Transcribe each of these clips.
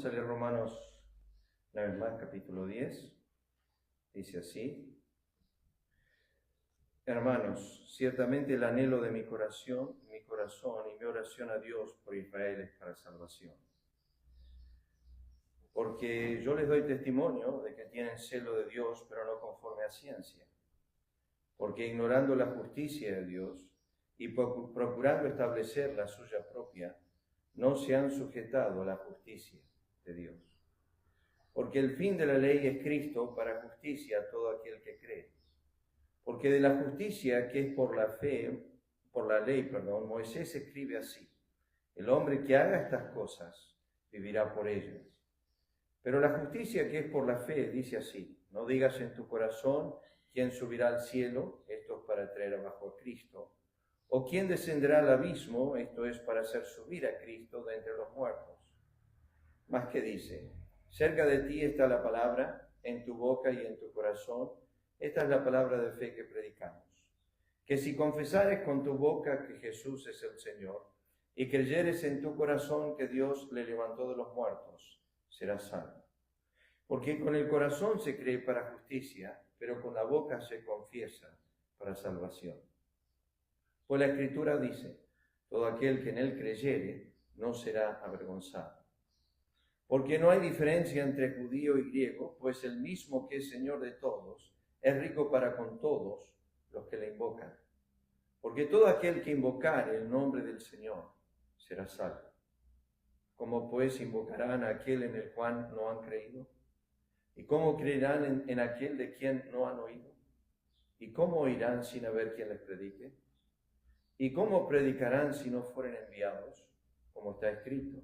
Vamos a leer Romanos, una vez más, capítulo 10. Dice así: Hermanos, ciertamente el anhelo de mi corazón y mi oración a Dios por Israel es para salvación. Porque yo les doy testimonio de que tienen celo de Dios, pero no conforme a ciencia. Porque ignorando la justicia de Dios y procurando establecer la suya propia, no se han sujetado a la justicia de Dios. Porque el fin de la ley es Cristo para justicia a todo aquel que cree. Porque de la justicia que es por la ley, Moisés escribe así: el hombre que haga estas cosas vivirá por ellas. Pero la justicia que es por la fe dice así: no digas en tu corazón quién subirá al cielo, esto es para traer abajo a Cristo, o quién descenderá al abismo, esto es para hacer subir a Cristo de entre los muertos. Más que dice: cerca de ti está la palabra, en tu boca y en tu corazón. Esta es la palabra de fe que predicamos. Que si confesares con tu boca que Jesús es el Señor, y creyeres en tu corazón que Dios le levantó de los muertos, serás salvo. Porque con el corazón se cree para justicia, pero con la boca se confiesa para salvación. Pues la Escritura dice: todo aquel que en él creyere no será avergonzado. Porque no hay diferencia entre judío y griego, pues el mismo que es Señor de todos es rico para con todos los que le invocan. Porque todo aquel que invocare el nombre del Señor será salvo. ¿Cómo pues invocarán a aquel en el cual no han creído? ¿Y cómo creerán en aquel de quien no han oído? ¿Y cómo oirán sin haber quien les predique? ¿Y cómo predicarán si no fueren enviados? Como está escrito: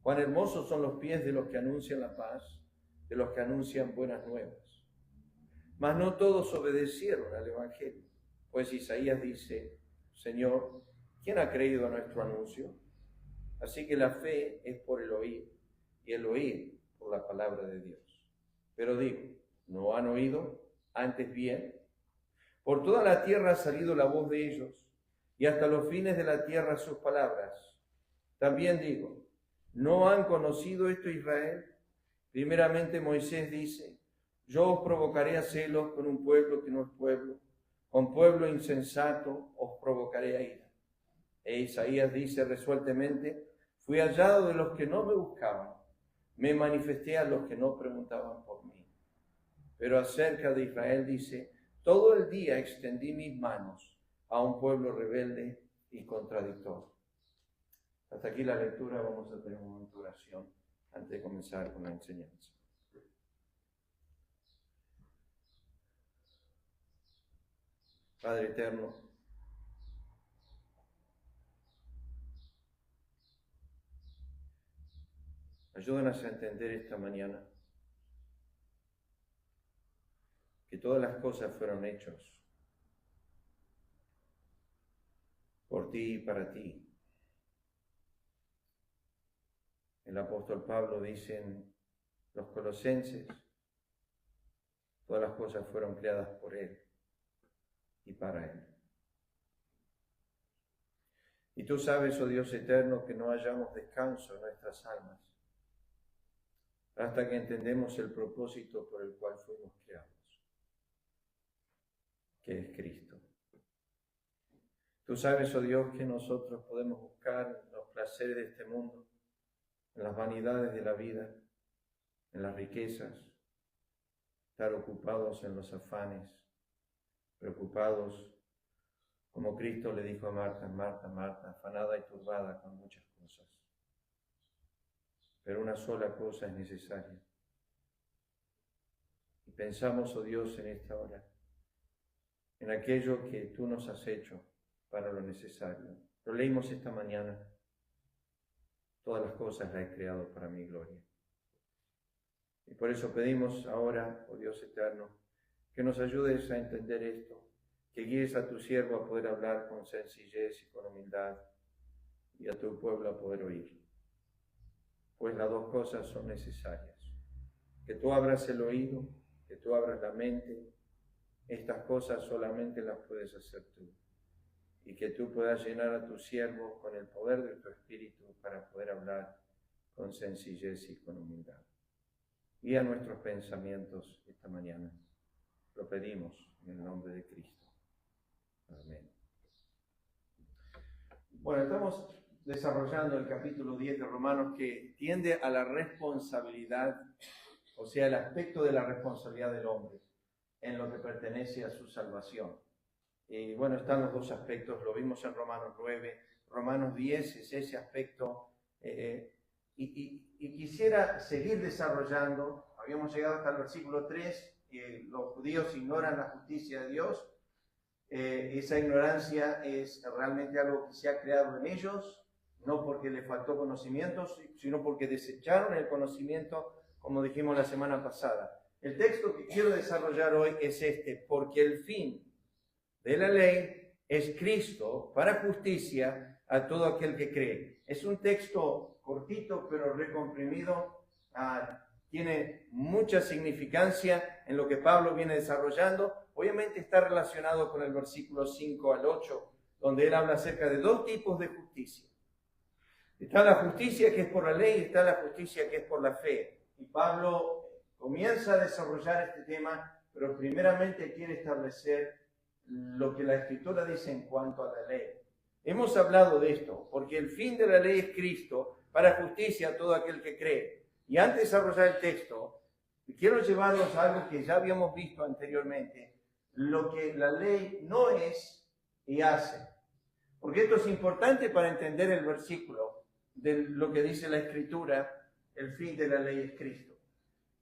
cuán hermosos son los pies de los que anuncian la paz, de los que anuncian buenas nuevas. Mas no todos obedecieron al Evangelio, pues Isaías dice: Señor, ¿quién ha creído a nuestro anuncio? Así que la fe es por el oír, y el oír por la palabra de Dios. Pero digo, ¿no han oído? Antes bien, por toda la tierra ha salido la voz de ellos, y hasta los fines de la tierra sus palabras. También digo, ¿no han conocido esto Israel? Primeramente Moisés dice: yo os provocaré a celos con un pueblo que no es pueblo, con pueblo insensato os provocaré a ira. E Isaías dice resueltamente: fui hallado de los que no me buscaban, me manifesté a los que no preguntaban por mí. Pero acerca de Israel dice: todo el día extendí mis manos a un pueblo rebelde y contradictor. Hasta aquí la lectura. Vamos a tener un momento de oración antes de comenzar con la enseñanza. Padre eterno, ayúdanos a entender esta mañana que todas las cosas fueron hechas por ti y para ti. El apóstol Pablo dice en los Colosenses: todas las cosas fueron creadas por Él y para Él. Y tú sabes, oh Dios eterno, que no hallamos descanso en nuestras almas hasta que entendemos el propósito por el cual fuimos creados, que es Cristo. Tú sabes, oh Dios, que nosotros podemos buscar los placeres de este mundo, en las vanidades de la vida, en las riquezas, estar ocupados en los afanes, preocupados, como Cristo le dijo a Marta: Marta, Marta, afanada y turbada con muchas cosas. Pero una sola cosa es necesaria. Y pensamos, oh Dios, en esta hora, en aquello que tú nos has hecho para lo necesario. Lo leímos esta mañana: todas las cosas las he creado para mi gloria. Y por eso pedimos ahora, oh Dios eterno, que nos ayudes a entender esto, que guíes a tu siervo a poder hablar con sencillez y con humildad, y a tu pueblo a poder oír. Pues las dos cosas son necesarias: que tú abras el oído, que tú abras la mente. Estas cosas solamente las puedes hacer tú, y que tú puedas llenar a tu siervo con el poder de tu Espíritu para poder hablar con sencillez y con humildad. Guía nuestros pensamientos esta mañana. Lo pedimos en el nombre de Cristo. Amén. Bueno, estamos desarrollando el capítulo 10 de Romanos, que tiende a la responsabilidad, o sea, el aspecto de la responsabilidad del hombre en lo que pertenece a su salvación. Y bueno, están los dos aspectos, lo vimos en Romanos 9, Romanos 10 es ese aspecto, y quisiera seguir desarrollando. Habíamos llegado hasta el versículo 3, los judíos ignoran la justicia de Dios. Esa ignorancia es realmente algo que se ha creado en ellos, no porque les faltó conocimientos, sino porque desecharon el conocimiento, como dijimos la semana pasada. El texto que quiero desarrollar hoy es este: porque el fin de la ley es Cristo para justicia a todo aquel que cree. Es un texto cortito pero recomprimido, tiene mucha significancia en lo que Pablo viene desarrollando. Obviamente está relacionado con el versículo 5 al 8, donde él habla acerca de dos tipos de justicia. Está la justicia que es por la ley y está la justicia que es por la fe. Y Pablo comienza a desarrollar este tema, pero primeramente quiere establecer lo que la Escritura dice en cuanto a la ley. Hemos hablado de esto, porque el fin de la ley es Cristo para justicia a todo aquel que cree. Y antes de desarrollar el texto, quiero llevarlos a algo que ya habíamos visto anteriormente, lo que la ley no es y hace. Porque esto es importante para entender el versículo de lo que dice la Escritura: el fin de la ley es Cristo.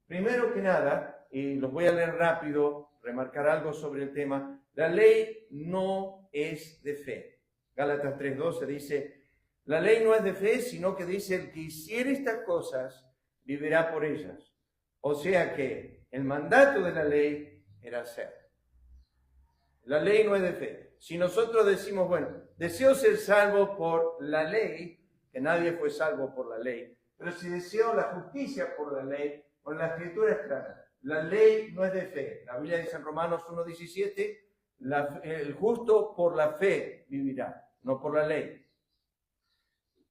Primero que nada, y los voy a leer rápido, remarcar algo sobre el tema: la ley no es de fe. Gálatas 3:12 dice: la ley no es de fe, sino que dice: el que hiciere estas cosas vivirá por ellas. O sea que el mandato de la ley era hacer. La ley no es de fe. Si nosotros decimos, bueno, deseo ser salvo por la ley, que nadie fue salvo por la ley, pero si deseo la justicia por la ley, pues la Escritura es clara: la ley no es de fe. La Biblia dice en Romanos 1:17, el justo por la fe vivirá, no por la ley.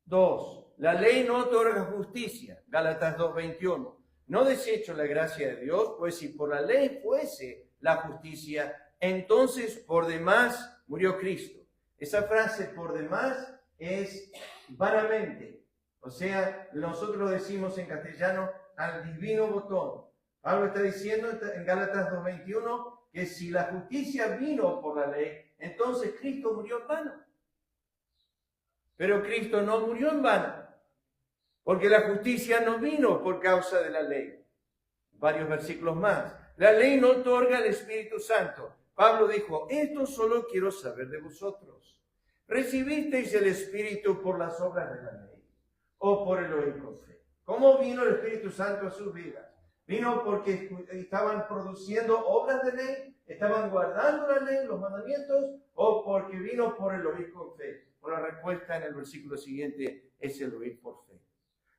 2. La ley no otorga justicia. Gálatas 2:21. No desecho la gracia de Dios, pues si por la ley fuese la justicia, entonces por demás murió Cristo. Esa frase por demás es vanamente. O sea, nosotros decimos en castellano al divino botón. Pablo está diciendo en Gálatas 2:21 que si la justicia vino por la ley, entonces Cristo murió en vano. Pero Cristo no murió en vano, porque la justicia no vino por causa de la ley. Varios versículos más. La ley no otorga el Espíritu Santo. Pablo dijo: esto solo quiero saber de vosotros. ¿Recibisteis el Espíritu por las obras de la ley o por el oír con fe? ¿Cómo vino el Espíritu Santo a sus vidas? ¿Vino porque estaban produciendo obras de ley? ¿Estaban guardando la ley, los mandamientos? ¿O porque vino por el oír con fe? Pues la respuesta en el versículo siguiente es el oír por fe.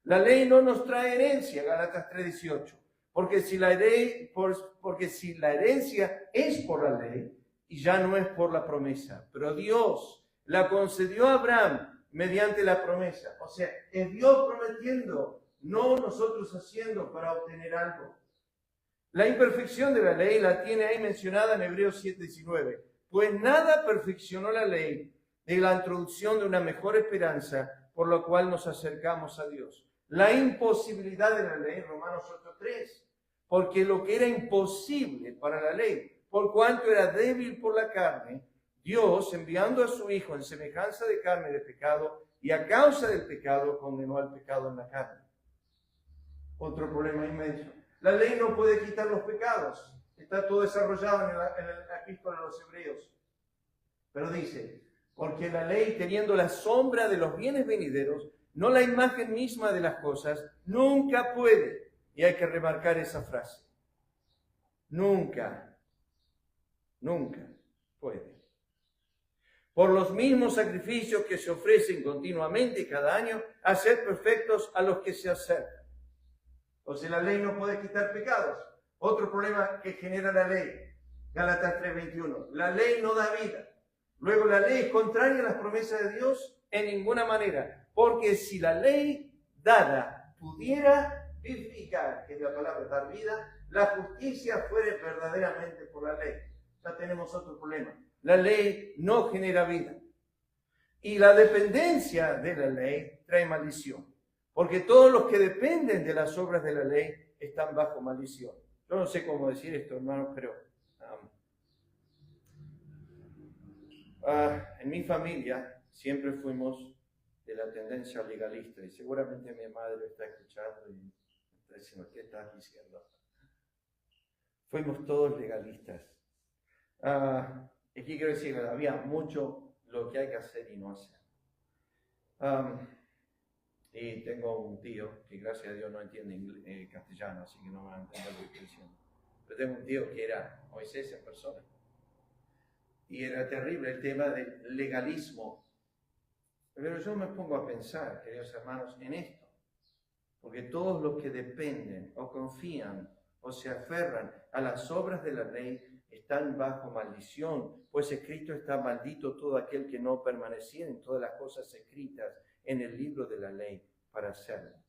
La ley no nos trae herencia, Gálatas 3:18. Porque si la herencia es por la ley y ya no es por la promesa, pero Dios la concedió a Abraham mediante la promesa. O sea, es Dios prometiendo, no nosotros haciendo para obtener algo. La imperfección de la ley la tiene ahí mencionada en Hebreos 7:19. Pues nada perfeccionó la ley de la introducción de una mejor esperanza, por lo cual nos acercamos a Dios. La imposibilidad de la ley, Romanos 8:3. Porque lo que era imposible para la ley, por cuanto era débil por la carne, Dios, enviando a su Hijo en semejanza de carne de pecado, y a causa del pecado, condenó al pecado en la carne. Otro problema inmenso. La ley no puede quitar los pecados. Está todo desarrollado en la epístola de los Hebreos. Pero dice: porque la ley, teniendo la sombra de los bienes venideros, no la imagen misma de las cosas, nunca puede. Y hay que remarcar esa frase. Nunca puede. Por los mismos sacrificios que se ofrecen continuamente cada año, hacer perfectos a los que se acercan. O sea, la ley no puede quitar pecados. Otro problema que genera la ley, Gálatas 3:21. La ley no da vida. Luego, la ley es contraria a las promesas de Dios en ninguna manera. Porque si la ley dada pudiera vivificar, que es la palabra dar vida, la justicia fuere verdaderamente por la ley. Ya tenemos otro problema. La ley no genera vida. Y la dependencia de la ley trae maldición. Porque todos los que dependen de las obras de la ley están bajo maldición. Yo no sé cómo decir esto, hermanos, pero en mi familia siempre fuimos de la tendencia legalista. Y seguramente mi madre está escuchando y está diciendo, ¿qué estás diciendo? Fuimos todos legalistas. ¿Y qué quiero decir? Había mucho lo que hay que hacer y no hacer. Y tengo un tío que gracias a Dios no entiende castellano, así que no va a entender lo que estoy diciendo. Pero tengo un tío que era Moisés en persona. Y era terrible el tema del legalismo. Pero yo me pongo a pensar, queridos hermanos, en esto. Porque todos los que dependen o confían o se aferran a las obras de la ley están bajo maldición, pues escrito está maldito todo aquel que no permaneciera en todas las cosas escritas en el libro de la ley para hacerlas.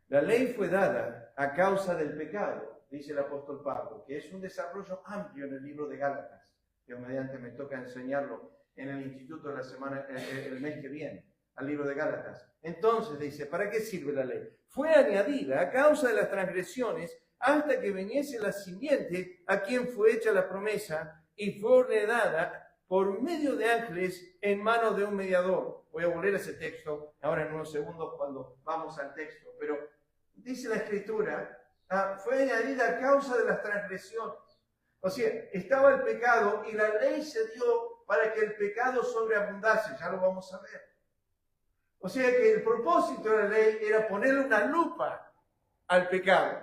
La ley fue dada a causa del pecado, dice el apóstol Pablo, que es un desarrollo amplio en el libro de Gálatas. Dios mediante me toca enseñarlo en el instituto de la semana, el mes que viene, al libro de Gálatas. Entonces dice, ¿para qué sirve la ley? Fue añadida a causa de las transgresiones hasta que viniese la simiente a quien fue hecha la promesa y fue ordenada por medio de ángeles en manos de un mediador. Voy a volver a ese texto ahora en unos segundos cuando vamos al texto, pero dice la Escritura, fue añadida a causa de las transgresiones. O sea, estaba el pecado y la ley se dio para que el pecado sobreabundase, ya lo vamos a ver. O sea que el propósito de la ley era ponerle una lupa al pecado,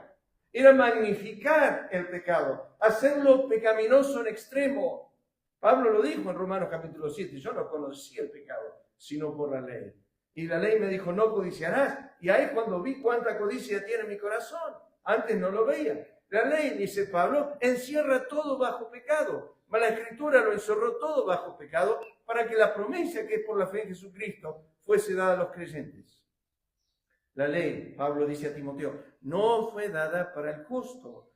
era magnificar el pecado, hacerlo pecaminoso en extremo. Pablo lo dijo en Romanos capítulo 7, yo no conocí el pecado, sino por la ley. Y la ley me dijo, no codiciarás. Y ahí cuando vi cuánta codicia tiene mi corazón, antes no lo veía. La ley, dice Pablo, encierra todo bajo pecado. Mas la Escritura lo encerró todo bajo pecado para que la promesa que es por la fe en Jesucristo fuese dada a los creyentes. La ley, Pablo dice a Timoteo, no fue dada para el justo.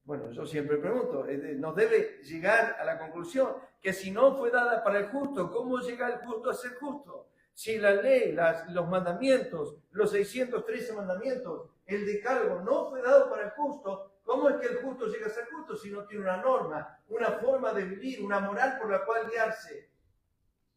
Bueno, yo siempre pregunto, nos debe llegar a la conclusión que si no fue dada para el justo, ¿cómo llega el justo a ser justo? Si la ley, los mandamientos, los 613 mandamientos, el decálogo no fue dado para el justo, ¿cómo es que el justo llega a ser justo si no tiene una norma, una forma de vivir, una moral por la cual guiarse?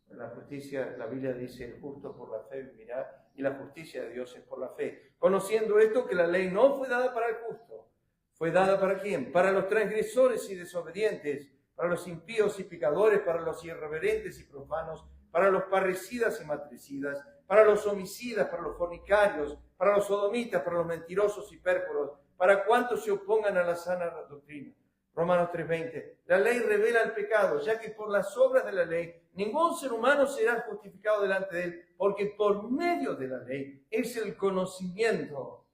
La justicia, la Biblia dice, el justo por la fe vivirá, y la justicia de Dios es por la fe. Conociendo esto, que la ley no fue dada para el justo. ¿Fue dada para quién? Para los transgresores y desobedientes, para los impíos y pecadores, para los irreverentes y profanos, para los parricidas y matricidas, para los homicidas, para los fornicarios, para los sodomitas, para los mentirosos y pérfidos, para cuantos se opongan a la sana doctrina. Romanos 3:20. La ley revela el pecado, ya que por las obras de la ley ningún ser humano será justificado delante de él, porque por medio de la ley es el conocimiento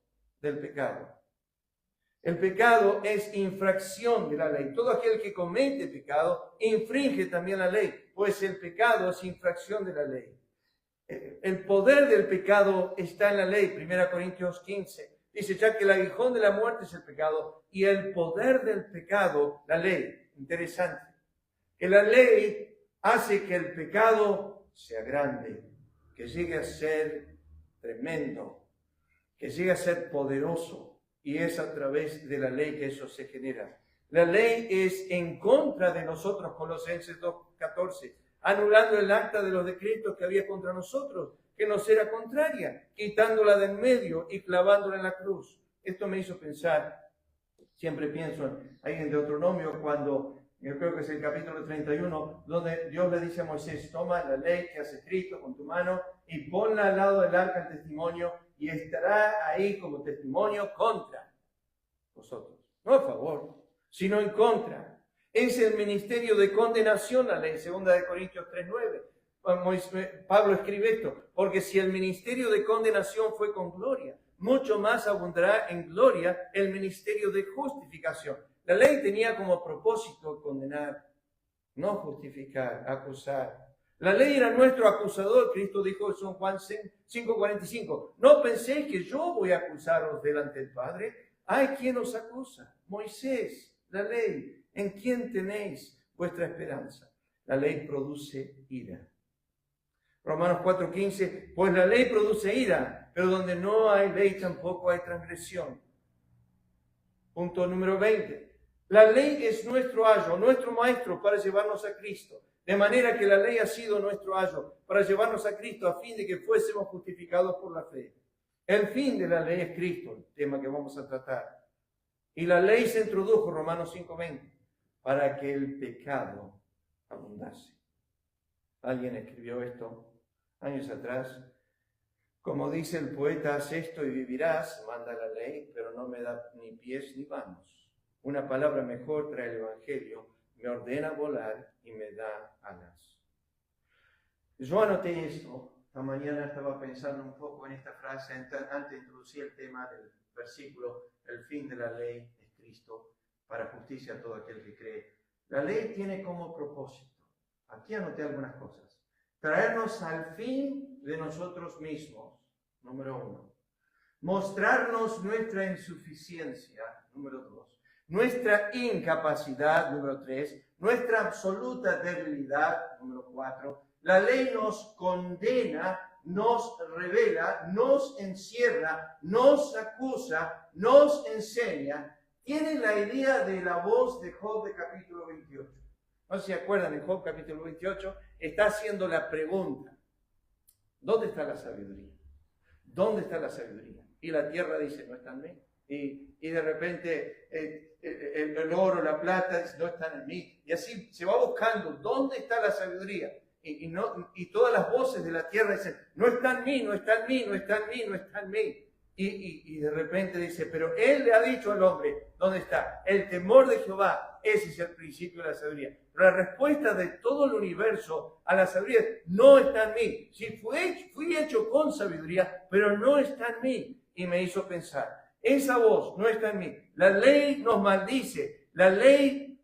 del pecado. El pecado es infracción de la ley. Todo aquel que comete pecado infringe también la ley, pues el pecado es infracción de la ley. El poder del pecado está en la ley. 1 Corintios 15. Dice, ya que el aguijón de la muerte es el pecado y el poder del pecado, la ley. Interesante. Que la ley hace que el pecado sea grande, que llegue a ser tremendo, que llegue a ser poderoso. Y es a través de la ley que eso se genera. La ley es en contra de nosotros, Colosenses 2:14, anulando el acta de los decretos que había contra nosotros, que nos era contraria, quitándola de en medio y clavándola en la cruz. Esto me hizo pensar, siempre pienso en alguien de Deuteronomio, cuando, yo creo que es el capítulo 31, donde Dios le dice a Moisés, toma la ley que has escrito con tu mano y ponla al lado del arca del testimonio y estará ahí como testimonio contra vosotros. No a favor, sino en contra. Es el ministerio de condenación la ley, 2 Corintios 3:9. Pablo escribe esto, porque si el ministerio de condenación fue con gloria, mucho más abundará en gloria el ministerio de justificación. La ley tenía como propósito condenar, no justificar, acusar. La ley era nuestro acusador. Cristo dijo en San Juan 5:45, no penséis que yo voy a acusaros delante del Padre. Hay quien os acusa, Moisés, la ley. ¿En quién tenéis vuestra esperanza? La ley produce ira. Romanos 4:15, pues la ley produce ira, pero donde no hay ley tampoco hay transgresión. Punto número 20. La ley es nuestro ayo, nuestro maestro para llevarnos a Cristo. De manera que la ley ha sido nuestro ayo para llevarnos a Cristo a fin de que fuésemos justificados por la fe. El fin de la ley es Cristo, el tema que vamos a tratar. Y la ley se introdujo, Romanos 5:20, para que el pecado abundase. Alguien escribió esto años atrás. Como dice el poeta, haz esto y vivirás, manda la ley, pero no me da ni pies ni manos. Una palabra mejor trae el Evangelio, me ordena volar y me da alas. Yo anoté esto, esta mañana estaba pensando un poco en esta frase, antes de introducir el tema del versículo, el fin de la ley es Cristo, para justicia a todo aquel que cree. La ley tiene como propósito, aquí anoté algunas cosas, traernos al fin de nosotros mismos, número 1. Mostrarnos nuestra insuficiencia, número 2. Nuestra incapacidad, número 3. Nuestra absoluta debilidad, número 4. La ley nos condena, nos revela, nos encierra, nos acusa, nos enseña. Tienen la idea de la voz de Job de capítulo 28. No sé si se acuerdan, en Job capítulo 28 está haciendo la pregunta: ¿dónde está la sabiduría? ¿Dónde está la sabiduría? Y la tierra dice, no está en mí. Y de repente el oro, la plata, dice, no están en mí. Y así se va buscando, ¿dónde está la sabiduría? Y todas las voces de la tierra dicen, no está en mí, no está en mí, no está en mí, no está en mí. Y de repente dice, pero él le ha dicho al hombre, ¿dónde está? El temor de Jehová, ese es el principio de la sabiduría. Pero la respuesta de todo el universo a la sabiduría no está en mí. Sí, fui hecho con sabiduría, pero no está en mí. Y me hizo pensar, esa voz no está en mí. La ley nos maldice. La ley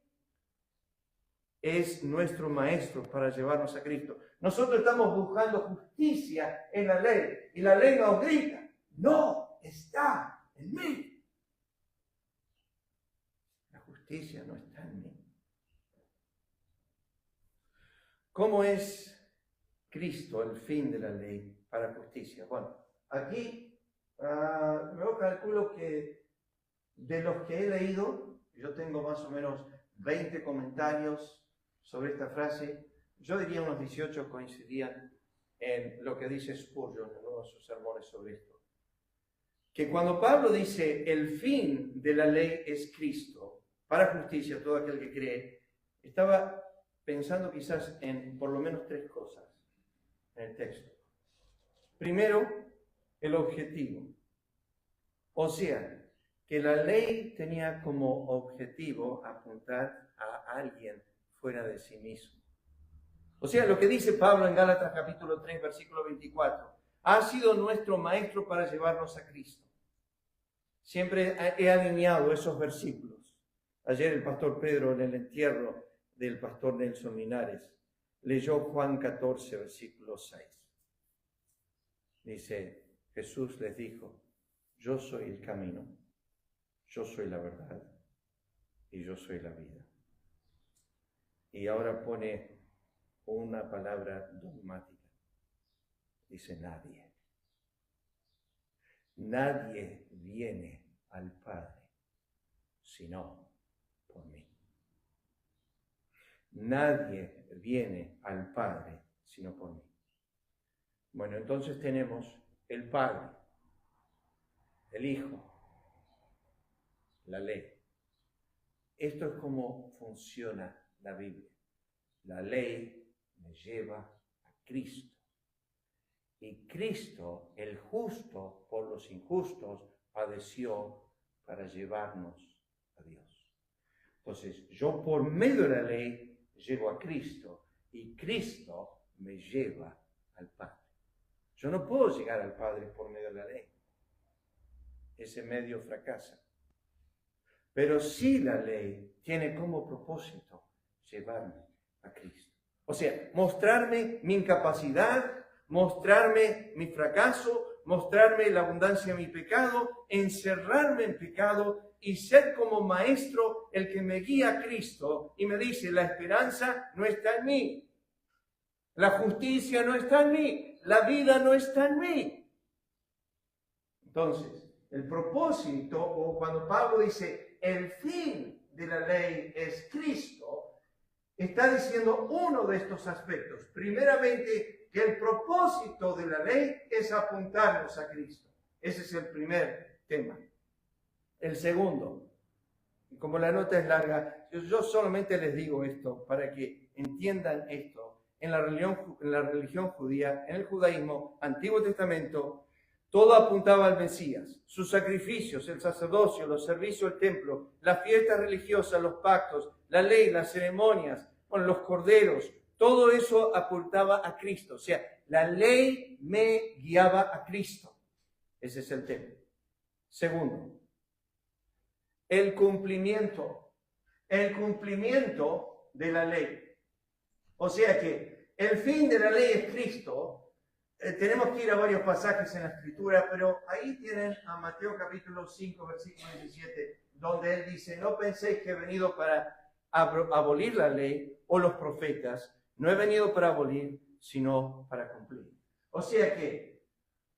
es nuestro maestro para llevarnos a Cristo. Nosotros estamos buscando justicia en la ley. Y la ley nos grita, no está en mí. La justicia no está en mí. ¿Cómo es Cristo el fin de la ley para justicia? Bueno, aquí yo calculo que de los que he leído, yo tengo más o menos 20 comentarios sobre esta frase, yo diría unos 18 coincidían en lo que dice Spurgeon en uno de sus sermones sobre esto. Que cuando Pablo dice el fin de la ley es Cristo, para justicia a todo aquel que cree, estaba pensando quizás en por lo menos 3 cosas en el texto. Primero, el objetivo. O sea, que la ley tenía como objetivo apuntar a alguien fuera de sí mismo. O sea, lo que dice Pablo en Gálatas capítulo 3, versículo 24, ha sido nuestro maestro para llevarnos a Cristo. Siempre he alineado esos versículos. Ayer el pastor Pedro, en el entierro del pastor Nelson Linares, leyó Juan 14, versículo 6. Dice, Jesús les dijo, yo soy el camino, yo soy la verdad y yo soy la vida. Y ahora pone una palabra dogmática. Dice nadie. Nadie viene al Padre sino por mí. Nadie viene al Padre sino por mí. Bueno, entonces tenemos el Padre, el Hijo, la ley. Esto es cómo funciona la Biblia. La ley me lleva a Cristo. Y Cristo, el justo por los injustos, padeció para llevarnos a Dios. Entonces, yo por medio de la ley llego a Cristo y Cristo me lleva al Padre. Yo no puedo llegar al Padre por medio de la ley. Ese medio fracasa. Pero sí la ley tiene como propósito llevarme a Cristo. O sea, mostrarme mi incapacidad, mostrarme mi fracaso, mostrarme la abundancia de mi pecado, encerrarme en pecado y ser como maestro el que me guía a Cristo y me dice, la esperanza no está en mí, la justicia no está en mí, la vida no está en mí. Entonces, el propósito, o cuando Pablo dice, el fin de la ley es Cristo, está diciendo uno de estos aspectos. Primeramente, que el propósito de la ley es apuntarnos a Cristo. Ese es el primer tema. El segundo, como la nota es larga, yo solamente les digo esto para que entiendan esto. En la religión judía, en el judaísmo, Antiguo Testamento, todo apuntaba al Mesías. Sus sacrificios, el sacerdocio, los servicios al templo, las fiestas religiosas, los pactos, la ley, las ceremonias, los corderos, todo eso apuntaba a Cristo. O sea, la ley me guiaba a Cristo. Ese es el tema. Segundo, el cumplimiento de la ley. O sea que el fin de la ley es Cristo. Tenemos que ir a varios pasajes en la Escritura, pero ahí tienen a Mateo capítulo 5, versículo 17, donde él dice, no penséis que he venido para abolir la ley o los profetas, no he venido para abolir, sino para cumplir. O sea que,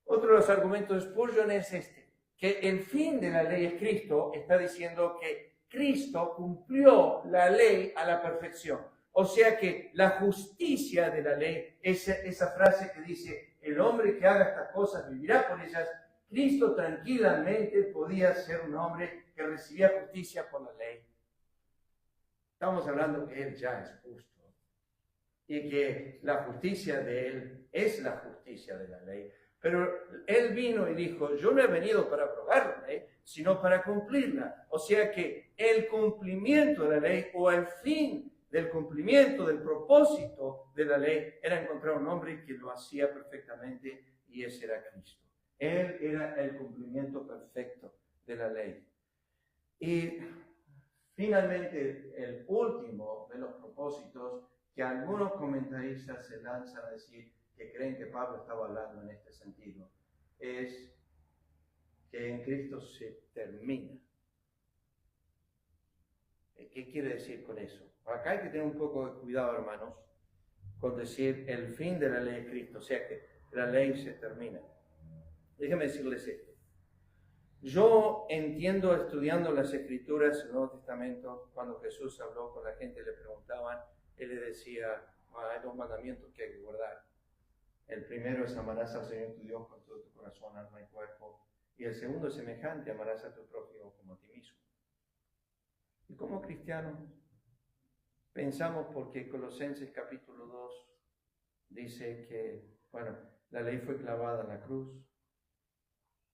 otro de los argumentos de Spurgeon es este, que el fin de la ley es Cristo, está diciendo que Cristo cumplió la ley a la perfección. O sea que la justicia de la ley, esa frase que dice, el hombre que haga estas cosas vivirá por ellas, Cristo tranquilamente podía ser un hombre que recibía justicia por la ley. Estamos hablando que Él ya es justo y que la justicia de Él es la justicia de la ley. Pero Él vino y dijo, yo no he venido para abrogar la ley, sino para cumplirla. O sea que el cumplimiento de la ley o el fin del cumplimiento, del propósito de la ley, era encontrar un hombre que lo hacía perfectamente y ese era Cristo. Él era el cumplimiento perfecto de la ley. Y finalmente, el último de los propósitos que algunos comentaristas se lanzan a decir que creen que Pablo estaba hablando en este sentido, es que en Cristo se termina. ¿Qué quiere decir con eso? Acá hay que tener un poco de cuidado, hermanos, con decir el fin de la ley es Cristo, o sea que la ley se termina. Déjenme decirles esto. Yo entiendo, estudiando las Escrituras del Nuevo Testamento, cuando Jesús habló con la gente, le preguntaban, Él le decía, hay dos mandamientos que hay que guardar. El primero es amarás al Señor tu Dios con todo tu corazón, alma y cuerpo. Y el segundo es semejante, amarás a tu prójimo como a ti mismo. Y como cristianos, pensamos porque Colosenses capítulo 2 dice que, bueno, la ley fue clavada en la cruz.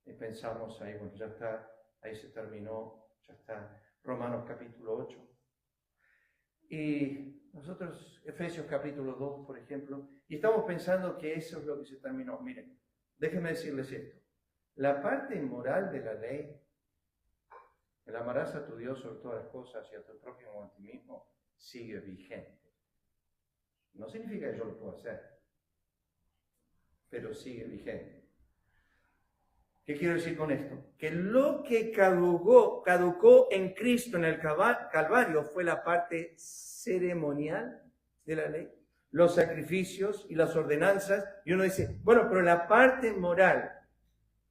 Y pensamos ahí, bueno, ya está, ahí se terminó, ya está. Romanos capítulo 8. Y nosotros, Efesios capítulo 2, por ejemplo, y estamos pensando que eso es lo que se terminó. Miren, déjenme decirles esto. La parte moral de la ley, el amarás a tu Dios sobre todas las cosas y a tu prójimo como a ti mismo, sigue vigente. No significa que yo lo pueda hacer, pero sigue vigente. ¿Qué quiero decir con esto? Que lo que caducó en Cristo en el Calvario fue la parte ceremonial de la ley, los sacrificios y las ordenanzas. Y uno dice, bueno, pero la parte moral.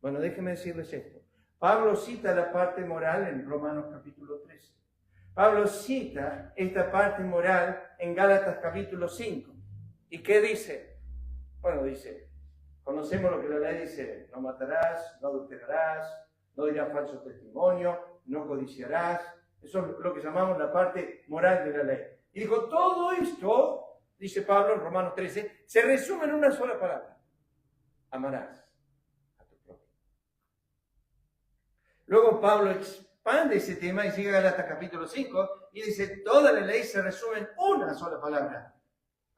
Bueno, déjenme decirles esto. Pablo cita la parte moral en Romanos capítulo 13. Pablo cita esta parte moral en Gálatas capítulo 5. ¿Y qué dice? Bueno, dice, conocemos lo que la ley dice, no matarás, no adulterarás, no dirás falso testimonio, no codiciarás. Eso es lo que llamamos la parte moral de la ley. Y dijo, todo esto, dice Pablo en Romanos 13, se resume en una sola palabra. Amarás a tu prójimo. Luego Pablo expande ese tema y sigue a Gálatas capítulo 5 y dice, toda la ley se resume en una sola palabra.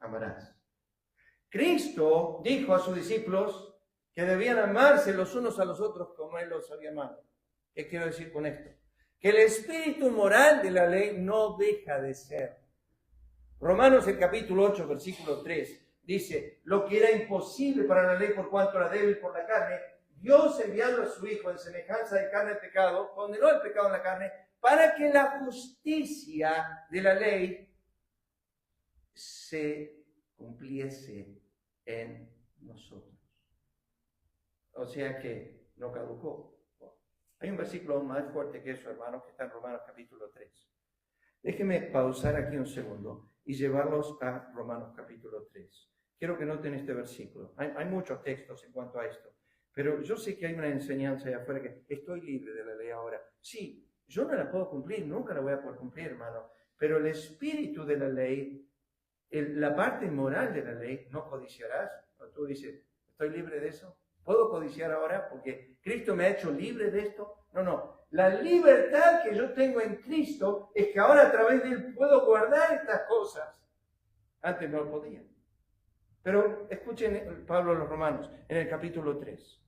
Amarás. Cristo dijo a sus discípulos que debían amarse los unos a los otros como Él los había amado. ¿Qué quiero decir con esto? Que el espíritu moral de la ley no deja de ser. Romanos el capítulo 8, versículo 3, dice, lo que era imposible para la ley por cuanto era débil por la carne, Dios enviando a su Hijo en semejanza de carne de pecado, condenó el pecado en la carne, para que la justicia de la ley se cumpliese en nosotros. O sea que no caducó. Hay un versículo más fuerte que eso, hermanos, que está en Romanos capítulo 3. Déjenme pausar aquí un segundo y llevarlos a Romanos capítulo 3. Quiero que noten este versículo. Hay muchos textos en cuanto a esto, pero yo sé que hay una enseñanza allá afuera que estoy libre de la ley ahora. Sí, yo no la puedo cumplir, nunca la voy a poder cumplir, hermano, pero el espíritu de la ley, la parte moral de la ley, no codiciarás. Tú dices, ¿estoy libre de eso? ¿Puedo codiciar ahora porque Cristo me ha hecho libre de esto? No. La libertad que yo tengo en Cristo es que ahora a través de Él puedo guardar estas cosas. Antes no lo podía. Pero escuchen Pablo a los Romanos en el capítulo 3.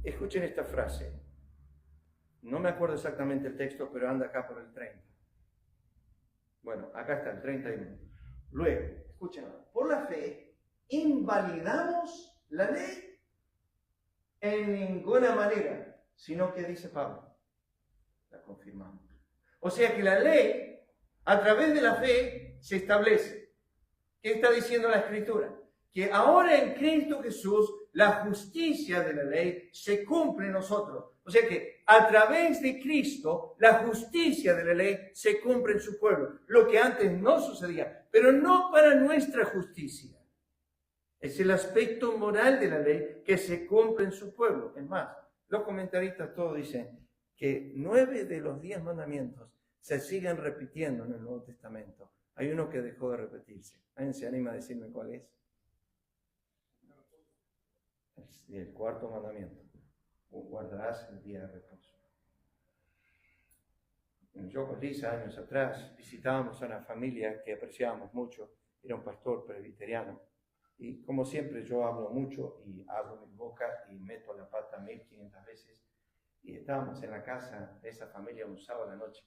Escuchen esta frase. No me acuerdo exactamente el texto, pero anda acá por el 30. Bueno, acá está el 31. Luego, escuchen, por la fe, ¿invalidamos la ley? En ninguna manera, sino que dice Pablo, la confirmamos. O sea que la ley, a través de la fe, se establece. ¿Qué está diciendo la Escritura? Que ahora en Cristo Jesús, la justicia de la ley se cumple en nosotros. O sea que a través de Cristo, la justicia de la ley se cumple en su pueblo. Lo que antes no sucedía, pero no para nuestra justicia. Es el aspecto moral de la ley que se cumple en su pueblo. Es más, los comentaristas todos dicen que 9 de los 10 mandamientos se siguen repitiendo en el Nuevo Testamento. Hay uno que dejó de repetirse. ¿Alguien se anima a decirme cuál es? El 4.º mandamiento. Guardarás el día de reposo. Yo con 10 años atrás visitábamos a una familia que apreciábamos mucho. Era un pastor presbiteriano. Y como siempre yo hablo mucho y abro mi boca y meto la pata 1500 veces. Y estábamos en la casa de esa familia un sábado a la noche.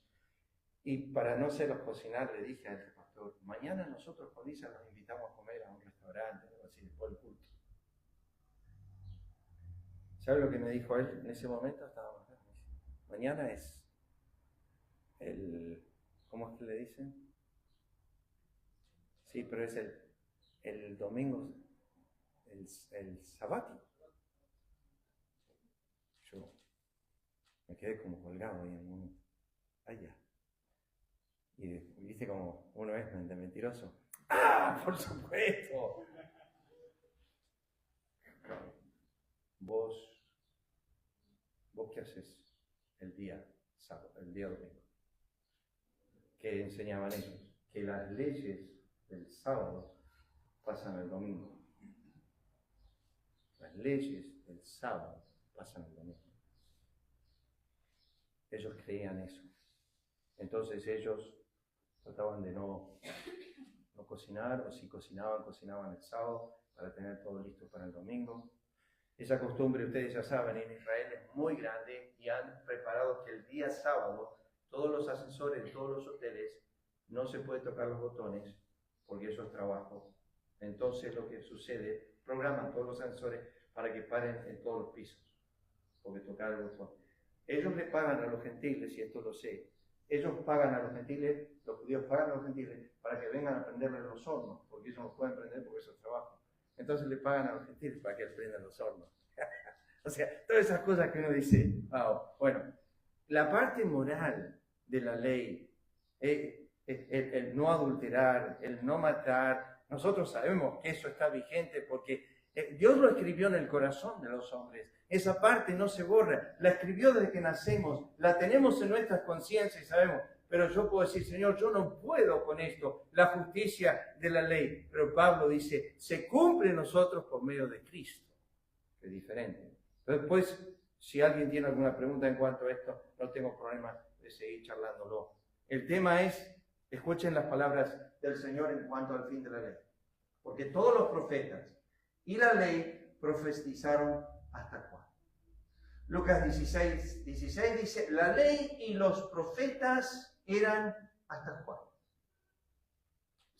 Y para no hacerlos cocinar le dije a ese pastor, mañana nosotros con Lisa los invitamos a comer a un restaurante o así después del culto. ¿Sabe lo que me dijo él en ese momento? Estábamos acá. Mañana es ¿cómo es que le dicen? Sí, pero es el domingo, el sabático. Yo me quedé como colgado ahí en un momento. Allá. Y viste como uno es mentiroso. ¡Ah! ¡Por supuesto! ¿Vos qué haces el día sábado, el día domingo? ¿Qué enseñaban ellos? Que las leyes del sábado pasan el domingo. Las leyes del sábado pasan el domingo. Ellos creían eso. Entonces ellos trataban de no cocinar, o si cocinaban el sábado para tener todo listo para el domingo. Esa costumbre, ustedes ya saben, en Israel es muy grande y han preparado que el día sábado todos los ascensores de todos los hoteles no se puede tocar los botones porque eso es trabajo. Entonces lo que sucede, programan todos los ascensores para que paren en todos los pisos, porque tocar el botón. Ellos le pagan a los gentiles, y esto lo sé, ellos pagan a los gentiles, los judíos pagan a los gentiles para que vengan a prenderles los hornos, porque ellos no pueden prender porque eso es trabajo. Entonces le pagan a los gentiles para que prendan los hornos. O sea, todas esas cosas que uno dice, wow. Bueno, la parte moral de la ley, el no adulterar, el no matar, nosotros sabemos que eso está vigente porque Dios lo escribió en el corazón de los hombres. Esa parte no se borra, la escribió desde que nacemos, la tenemos en nuestras conciencias y sabemos. Pero yo puedo decir, Señor, yo no puedo con esto, la justicia de la ley. Pero Pablo dice, se cumple en nosotros por medio de Cristo. Es diferente. Después, si alguien tiene alguna pregunta en cuanto a esto, no tengo problema de seguir charlándolo. El tema es, escuchen las palabras del Señor en cuanto al fin de la ley. Porque todos los profetas y la ley profetizaron hasta cuándo. Lucas 16 dice, la ley y los profetas eran hasta cuándo.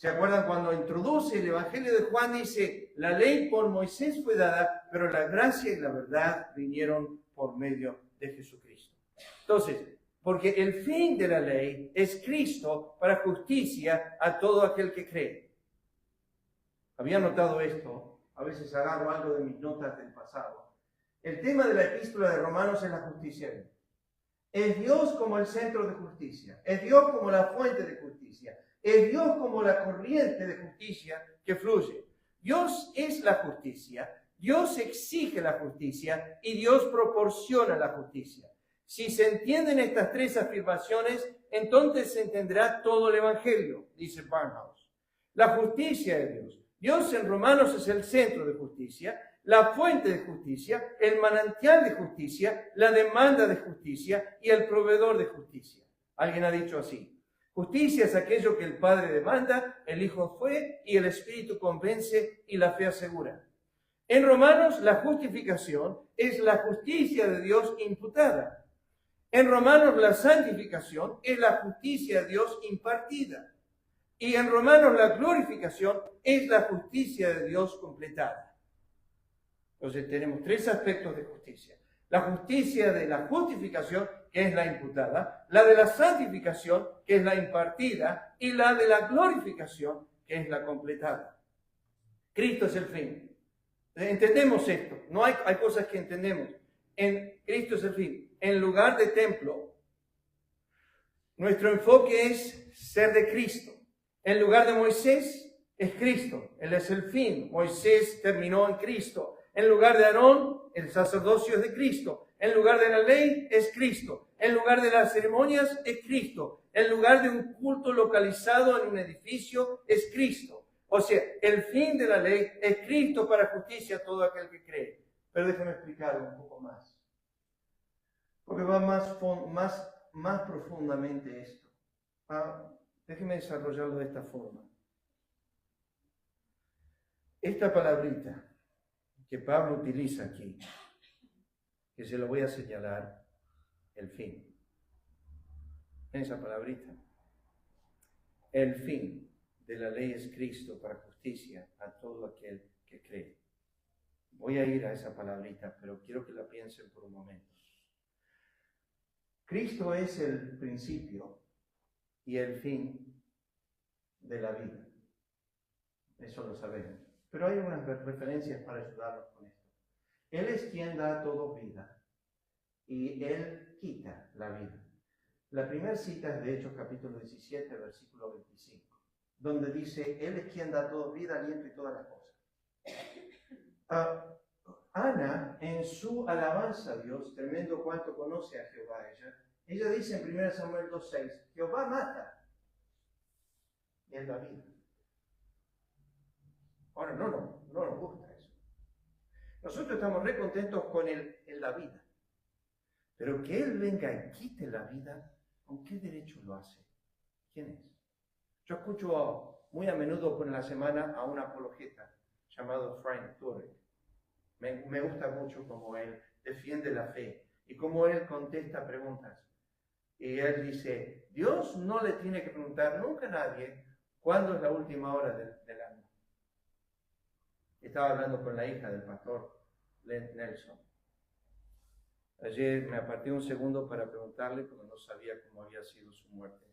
¿Se acuerdan cuando introduce el Evangelio de Juan? Dice, la ley por Moisés fue dada, pero la gracia y la verdad vinieron por medio de Jesucristo. Entonces, porque el fin de la ley es Cristo para justicia a todo aquel que cree. Había notado esto, a veces agarro algo de mis notas del pasado. El tema de la epístola de Romanos es la justicia de Dios. Es Dios como el centro de justicia, es Dios como la fuente de justicia, es Dios como la corriente de justicia que fluye. Dios es la justicia, Dios exige la justicia y Dios proporciona la justicia. Si se entienden estas tres afirmaciones, entonces se entenderá todo el Evangelio, dice Barnhouse. La justicia de Dios. Dios en Romanos es el centro de justicia, la fuente de justicia, el manantial de justicia, la demanda de justicia y el proveedor de justicia. Alguien ha dicho así: justicia es aquello que el Padre demanda, el Hijo fue y el Espíritu convence y la fe asegura. En Romanos, la justificación es la justicia de Dios imputada. En Romanos, la santificación es la justicia de Dios impartida. Y en Romanos, la glorificación es la justicia de Dios completada. Entonces tenemos tres aspectos de justicia. La justicia de la justificación, que es la imputada, la de la santificación, que es la impartida, y la de la glorificación, que es la completada. Cristo es el fin. Entendemos esto. No hay cosas que entendemos. Cristo es el fin. En lugar de templo, nuestro enfoque es ser de Cristo. En lugar de Moisés, es Cristo. Él es el fin. Moisés terminó en Cristo. En lugar de Aarón, el sacerdocio es de Cristo. En lugar de la ley, es Cristo. En lugar de las ceremonias, es Cristo. En lugar de un culto localizado en un edificio, es Cristo. O sea, el fin de la ley es Cristo para justicia a todo aquel que cree. Pero déjeme explicarlo un poco más. Porque va más profundamente esto. Déjeme desarrollarlo de esta forma. Esta palabrita que Pablo utiliza aquí, que se lo voy a señalar, el fin. En esa palabrita. El fin de la ley es Cristo para justicia a todo aquel que cree. Voy a ir a esa palabrita, pero quiero que la piensen por un momento. Cristo es el principio y el fin de la vida. Eso lo sabemos. Pero hay unas referencias para ayudarnos con esto. Él es quien da a todos vida y Él quita la vida. La primera cita es de Hechos capítulo 17, versículo 25, donde dice, Él es quien da a todos vida, aliento y todas las cosas. Ana, en su alabanza a Dios, tremendo cuanto conoce a Jehová ella dice en 1 Samuel 2:6, Jehová mata y Él da vida. Ahora, no nos gusta eso. Nosotros estamos re contentos con Él en la vida. Pero que Él venga y quite la vida, ¿con qué derecho lo hace? ¿Quién es? Yo escucho muy a menudo por la semana a un apologeta llamado Frank Turek. Me gusta mucho cómo él defiende la fe y cómo él contesta preguntas. Y él dice, Dios no le tiene que preguntar nunca a nadie cuándo es la última hora del año. Estaba hablando con la hija del pastor Len Nelson. Ayer me aparté un segundo para preguntarle porque no sabía cómo había sido su muerte.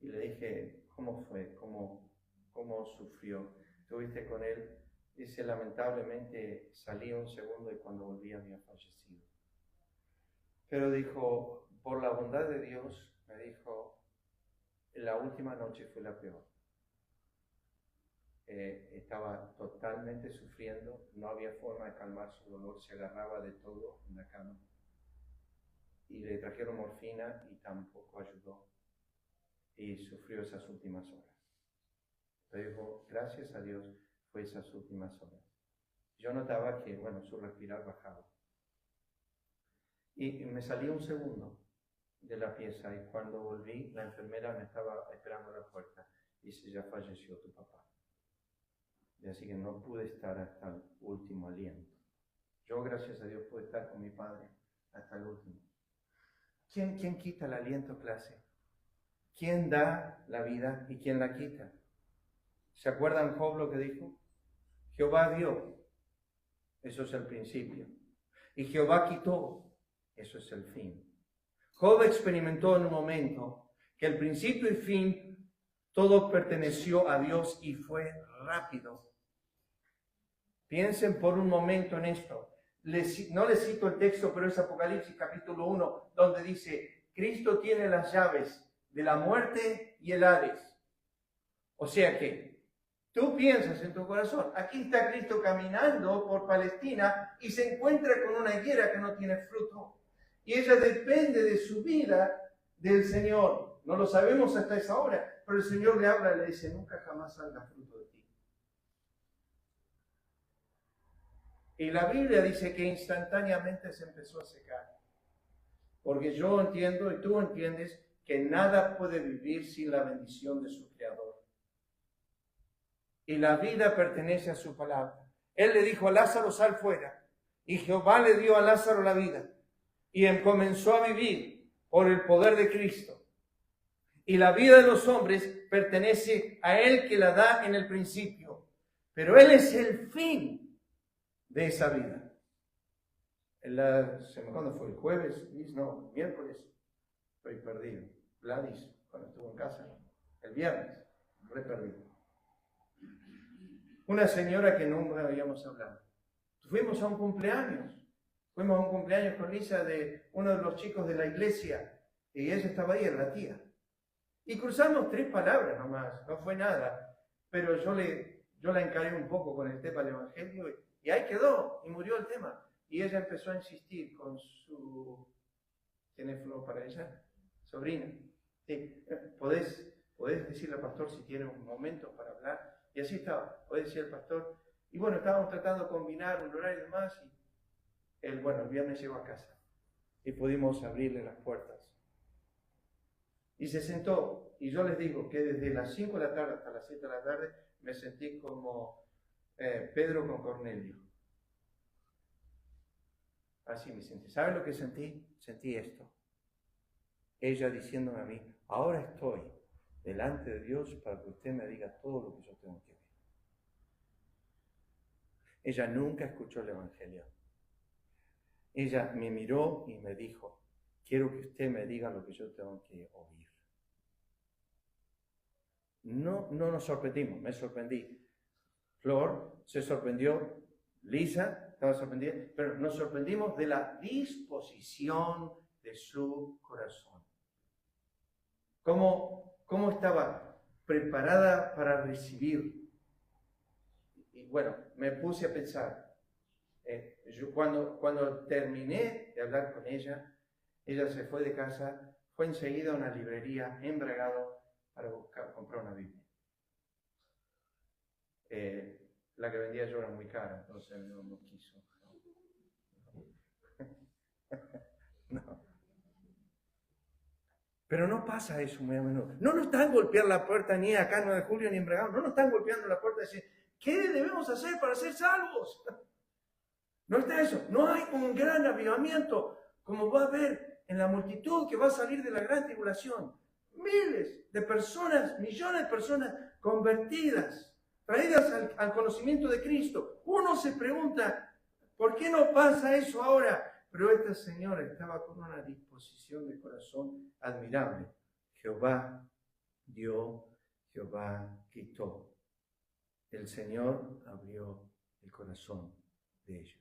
Y le dije, ¿cómo fue? ¿Cómo sufrió? ¿Estuviste con él? Dice, lamentablemente salí un segundo y cuando volví había fallecido. Pero dijo, por la bondad de Dios, me dijo, la última noche fue la peor. Estaba totalmente sufriendo, no había forma de calmar su dolor, se agarraba de todo en la cama. Y le trajeron morfina y tampoco ayudó. Y sufrió esas últimas horas. Pero dijo, gracias a Dios, fue esas últimas horas. Yo notaba que, su respirar bajaba. Y me salí un segundo de la pieza y cuando volví, la enfermera me estaba esperando a la puerta. Dice, ya falleció tu papá. Y así que no pude estar hasta el último aliento. Yo, gracias a Dios, pude estar con mi padre hasta el último. ¿Quién quita el aliento, clase? ¿Quién da la vida y quién la quita? ¿Se acuerdan Job lo que dijo? Jehová dio, eso es el principio. Y Jehová quitó, eso es el fin. Job experimentó en un momento que el principio y fin, todo perteneció a Dios y fue rápido. Piensen por un momento en esto. No les cito el texto, pero es Apocalipsis capítulo 1, donde dice, Cristo tiene las llaves de la muerte y el Hades. O sea que tú piensas en tu corazón, aquí está Cristo caminando por Palestina y se encuentra con una higuera que no tiene fruto. Y ella depende de su vida del Señor. No lo sabemos hasta esa hora, pero el Señor le habla y le dice, nunca jamás salga fruto de ti. Y la Biblia dice que instantáneamente se empezó a secar. Porque yo entiendo y tú entiendes que nada puede vivir sin la bendición de su Creador. Y la vida pertenece a su palabra. Él le dijo a Lázaro, sal fuera. Y Jehová le dio a Lázaro la vida. Y él comenzó a vivir por el poder de Cristo. Y la vida de los hombres pertenece a Él que la da en el principio. Pero Él es el fin de esa vida. ¿Cuándo fue? ¿El jueves? No, miércoles. Estoy perdido. Gladys, cuando estuvo en casa. El viernes. Re perdido. Una señora que nunca habíamos hablado. Fuimos a un cumpleaños. Fuimos a un cumpleaños con Lisa de uno de los chicos de la iglesia. Y ella estaba ahí, era la tía. Y cruzamos 3 palabras nomás. No fue nada. Pero yo la encaré un poco con el tema del evangelio. Y ahí quedó. Y murió el tema. Y ella empezó a insistir con su... ¿Tiene flor para ella? Sobrina. Sí. ¿Podés decirle al pastor si tiene un momento para hablar? Y así estaba. Podés decir al pastor. Y bueno, estábamos tratando de combinar un horario y demás. Y el viernes llegó a casa. Y pudimos abrirle las puertas. Y se sentó. Y yo les digo que desde las 5 de la tarde hasta las 7 de la tarde me sentí como Pedro con Cornelio. Así me sentí. ¿Saben lo que sentí? Sentí esto. Ella diciéndome a mí, ahora estoy delante de Dios para que usted me diga todo lo que yo tengo que ver. Ella nunca escuchó el Evangelio. Ella me miró y me dijo, quiero que usted me diga lo que yo tengo que oír. No nos sorprendimos, me sorprendí. Flor se sorprendió, Lisa estaba sorprendida, pero nos sorprendimos de la disposición de su corazón. Cómo estaba preparada para recibir. Y bueno, me puse a pensar. Yo cuando terminé de hablar con ella se fue de casa, fue enseguida a una librería en Bragado para comprar una Biblia. La que vendía yo era muy cara, entonces no quiso. No. Pero no pasa eso muy a menudo. No nos están golpeando la puerta ni acá en 9 de julio ni en Bragado. No nos están golpeando la puerta y decir, ¿qué debemos hacer para ser salvos? No está eso. No hay un gran avivamiento como va a haber en la multitud que va a salir de la gran tribulación. Miles de personas, millones de personas convertidas, traídas al conocimiento de Cristo. Uno se pregunta, ¿por qué no pasa eso ahora? Pero esta señora estaba con una disposición de corazón admirable. Jehová dio, Jehová quitó. El Señor abrió el corazón de ella.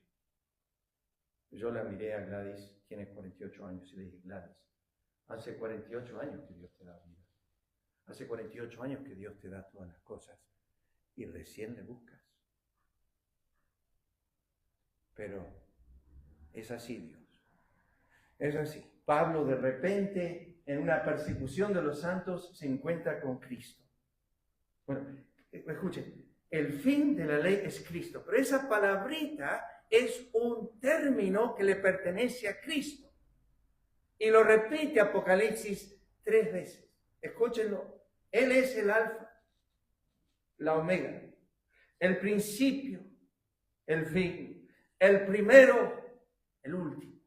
Yo la miré a Gladys, tiene 48 años, y le dije, Gladys, hace 48 años que Dios te da vida. Hace 48 años que Dios te da todas las cosas. Y recién le buscas. Pero es así Dios. Es así. Pablo de repente, en una persecución de los santos, se encuentra con Cristo. Bueno, escuchen, el fin de la ley es Cristo, pero esa palabrita es un término que le pertenece a Cristo. Y lo repite Apocalipsis 3 veces. Escúchenlo. Él es el alfa, la omega, el principio, el fin, el primero, el último.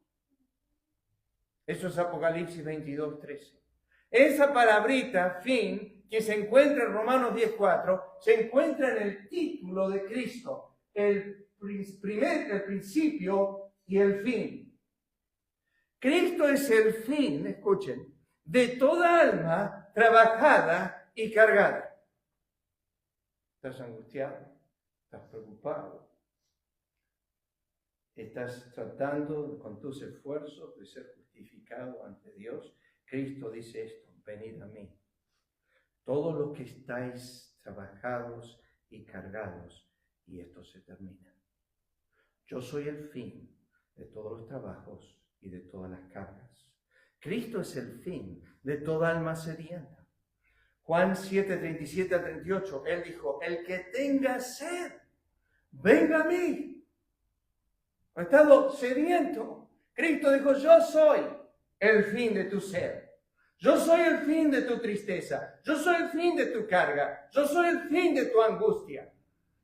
Eso es Apocalipsis 22, 13. Esa palabrita, fin, que se encuentra en Romanos 10:4, se encuentra en el título de Cristo, el principio y el fin. Cristo es el fin, escuchen, de toda alma trabajada y cargada. ¿Estás angustiado? ¿Estás preocupado? ¿Estás tratando con tus esfuerzos de ser justificado ante Dios? Cristo dice esto: venid a mí, todos los que estáis trabajados y cargados, y esto se termina. Yo soy el fin de todos los trabajos y de todas las cargas. Cristo es el fin de toda alma sedienta. Juan 7:37 al 38, Él dijo: el que tenga sed, venga a mí. Ha estado sediento. Cristo dijo: yo soy el fin de tu sed. Yo soy el fin de tu tristeza. Yo soy el fin de tu carga. Yo soy el fin de tu angustia.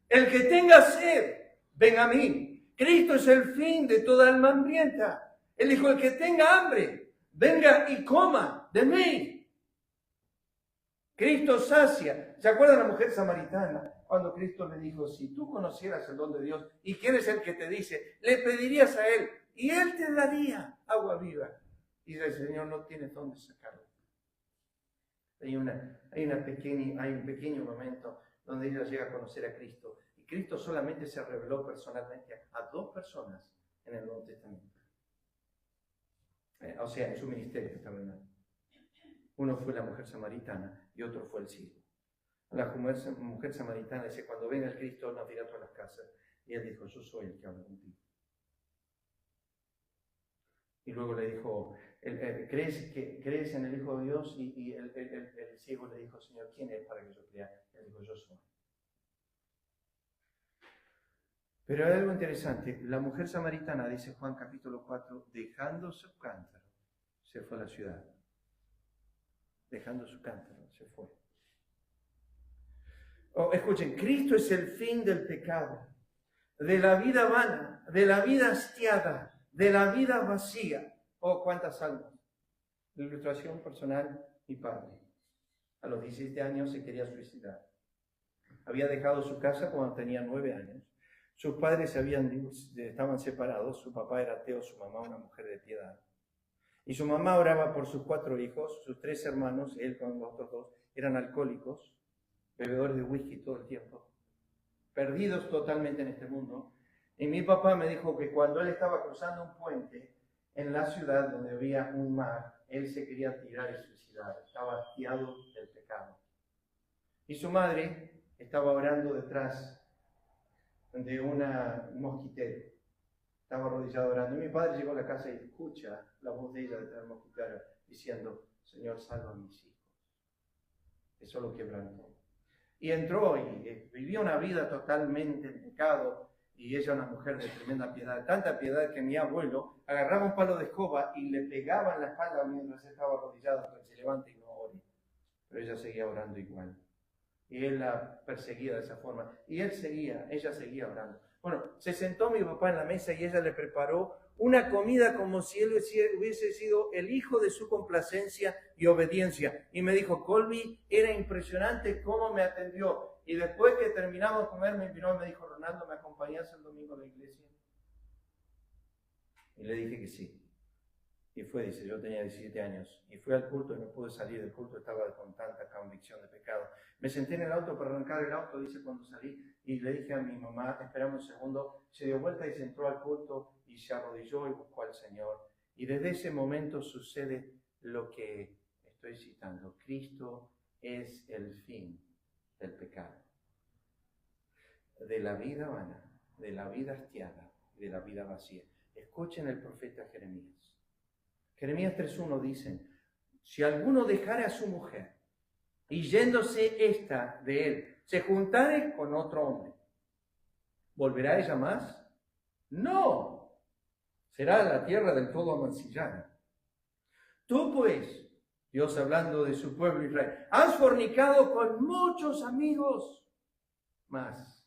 El que tenga sed, ven a mí. Cristo es el fin de toda alma hambrienta. Él dijo: el que tenga hambre, venga y coma de mí. Cristo sacia. ¿Se acuerdan la mujer samaritana? Cuando Cristo le dijo: si tú conocieras el don de Dios y quién es el que te dice, le pedirías a Él y Él te daría agua viva. Y dice: el Señor, no tienes dónde sacarlo. Hay un pequeño momento donde ella llega a conocer a Cristo. Y Cristo solamente se reveló personalmente a 2 personas en el Nuevo Testamento. O sea, en su ministerio terrenal. Uno fue la mujer samaritana y otro fue el ciego. La mujer samaritana dice: cuando venga el Cristo nos dirá a todas las casas. Y él dijo: yo soy el que habla contigo. Y luego le dijo: ¿crees en el Hijo de Dios? Y el ciego le dijo: Señor, ¿quién es para que yo crea? Él dijo: yo soy. Pero hay algo interesante. La mujer samaritana, dice Juan capítulo 4, dejando su cántaro, se fue a la ciudad. Dejando su cántaro, se fue. Escuchen, Cristo es el fin del pecado, de la vida vana, de la vida hastiada, de la vida vacía. ¿Cuántas almas? La ilustración personal: mi padre. A los 17 años se quería suicidar. Había dejado su casa cuando tenía 9 años. Sus padres estaban separados. Su papá era ateo, su mamá una mujer de piedad. Y su mamá oraba por sus 4 hijos, sus 3 hermanos, él con los otros 2, eran alcohólicos, bebedores de whisky todo el tiempo, perdidos totalmente en este mundo. Y mi papá me dijo que cuando él estaba cruzando un puente en la ciudad donde había un mar, él se quería tirar y suicidar, estaba hastiado del pecado. Y su madre estaba orando detrás de un mosquitero, estaba arrodillado orando. Y mi padre llegó a la casa y escucha la voz de ella detrás del mosquitero diciendo: Señor, salva a mis hijos. Eso lo quebrantó. Y entró y vivió una vida totalmente en pecado. Y ella, una mujer de tremenda piedad, tanta piedad que mi abuelo agarraba un palo de escoba y le pegaba en la espalda mientras estaba arrodillado para que se levante y no ore. Pero ella seguía orando igual. Y él la perseguía de esa forma. Y ella seguía orando. Bueno, se sentó mi papá en la mesa y ella le preparó una comida como si él hubiese sido el hijo de su complacencia y obediencia. Y me dijo: Colby, era impresionante cómo me atendió. Y después que terminamos de comer, me miró y me dijo: Ronaldo, ¿me acompañas el domingo a la iglesia? Y le dije que sí. Y fue, dice, yo tenía 17 años. Y fui al culto y no pude salir del culto, estaba con tanta convicción de pecado. Me senté en el auto para arrancar el auto, dice, cuando salí, y le dije a mi mamá: esperamos un segundo. Se dio vuelta y se entró al culto y se arrodilló y buscó al Señor. Y desde ese momento sucede lo que estoy citando: Cristo es el fin del pecado, de la vida vana, de la vida hastiada, de la vida vacía. Escuchen el profeta Jeremías. Jeremías 3:1 dice: si alguno dejare a su mujer y yéndose ésta de él, se juntare con otro hombre, ¿volverá ella más? No, será la tierra del todo amancillada. Tú pues, Dios hablando de su pueblo Israel, has fornicado con muchos amigos más.